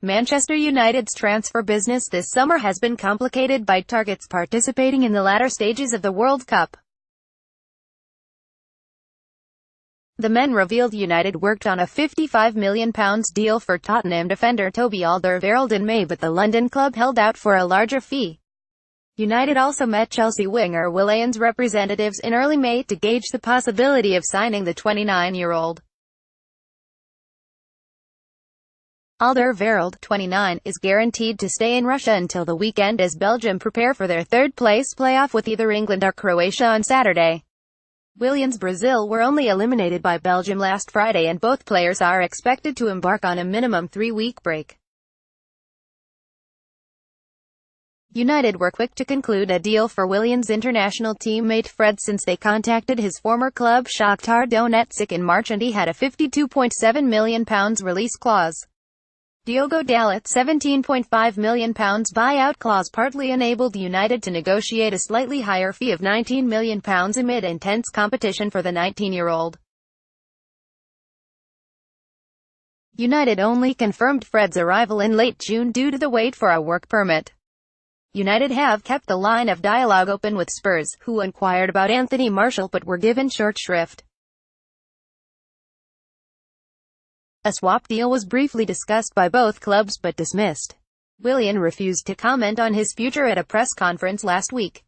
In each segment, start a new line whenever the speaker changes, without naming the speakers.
Manchester United's transfer business this summer has been complicated by targets participating in the latter stages of the World Cup. The men revealed United worked on a £55 million deal for Tottenham defender Toby Alderweireld in May, but the London club held out for a larger fee. United also met Chelsea winger Willian's representatives in early May to gauge the possibility of signing the 29-year-old. Alderweireld, 29, is guaranteed to stay in Russia until the weekend as Belgium prepare for their third-place playoff with either England or Croatia on Saturday. Willian's Brazil were only eliminated by Belgium last Friday, and both players are expected to embark on a minimum 3-week break. United were quick to conclude a deal for Willian's international teammate Fred since they contacted his former club Shakhtar Donetsk in March, and he had a £52.7 million release clause. Diogo Dalot's £17.5 million buyout clause partly enabled United to negotiate a slightly higher fee of £19 million amid intense competition for the 19-year-old. United only confirmed Fred's arrival in late June due to the wait for a work permit. United have kept the line of dialogue open with Spurs, who inquired about Anthony Martial but were given short shrift. A swap deal was briefly discussed by both clubs but dismissed. Willian refused to comment on his future at a press conference last week.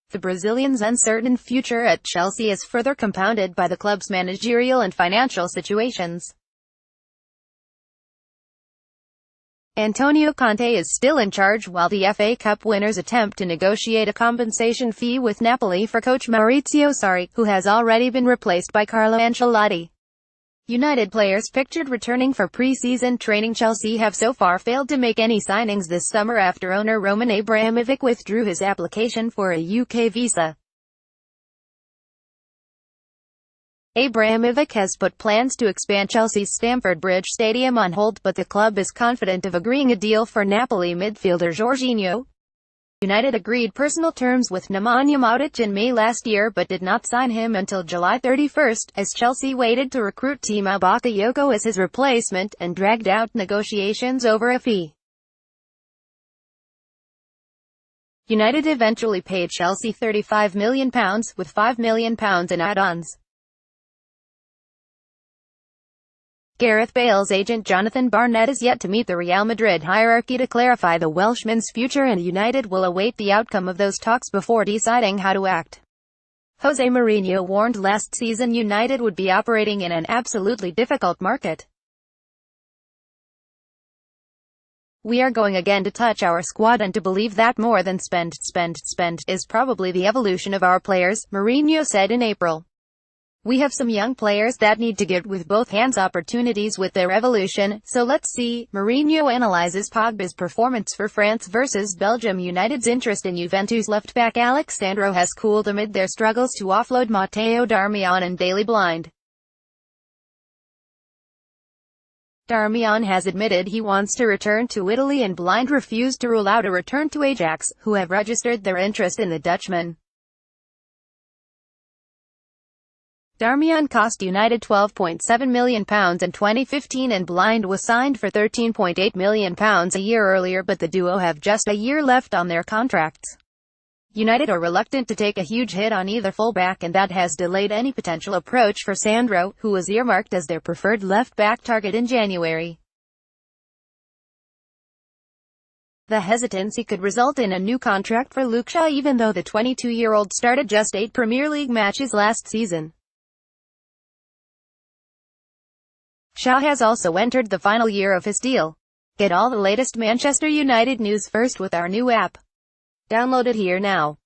The Brazilian's uncertain future at Chelsea is further compounded by the club's managerial and financial situations. Antonio Conte is still in charge while the FA Cup winners attempt to negotiate a compensation fee with Napoli for coach Maurizio Sarri, who has already been replaced by Carlo Ancelotti. United players pictured returning for pre-season training. Chelsea have so far failed to make any signings this summer after owner Roman Abramovich withdrew his application for a UK visa. Abramovich has put plans to expand Chelsea's Stamford Bridge Stadium on hold, but the club is confident of agreeing a deal for Napoli midfielder Jorginho. United agreed personal terms with Nemanja Matic in May last year but did not sign him until July 31, as Chelsea waited to recruit Timo Bakayoko as his replacement, and dragged out negotiations over a fee. United eventually paid Chelsea £35 million, with £5 million in add-ons. Gareth Bale's agent Jonathan Barnett is yet to meet the Real Madrid hierarchy to clarify the Welshman's future, and United will await the outcome of those talks before deciding how to act. Jose Mourinho warned last season United would be operating in an absolutely difficult market. "We are going again to touch our squad and to believe that more than spend is probably the evolution of our players," Mourinho said in April. "We have some young players that need to get with both hands opportunities with their evolution, so let's see." Mourinho analyzes Pogba's performance for France versus Belgium. United's interest in Juventus left-back Alex Sandro has cooled amid their struggles to offload Matteo Darmian and Daley Blind. Darmian has admitted he wants to return to Italy, and Blind refused to rule out a return to Ajax, who have registered their interest in the Dutchman. Darmian cost United £12.7 million in 2015 and Blind was signed for £13.8 million a year earlier, but the duo have just a year left on their contracts. United are reluctant to take a huge hit on either fullback, and that has delayed any potential approach for Sandro, who was earmarked as their preferred left-back target in January. The hesitancy could result in a new contract for Luke Shaw, even though the 22-year-old started just 8 Premier League matches last season. Shaw has also entered the final year of his deal. Get all the latest Manchester United news first with our new app. Download it here now.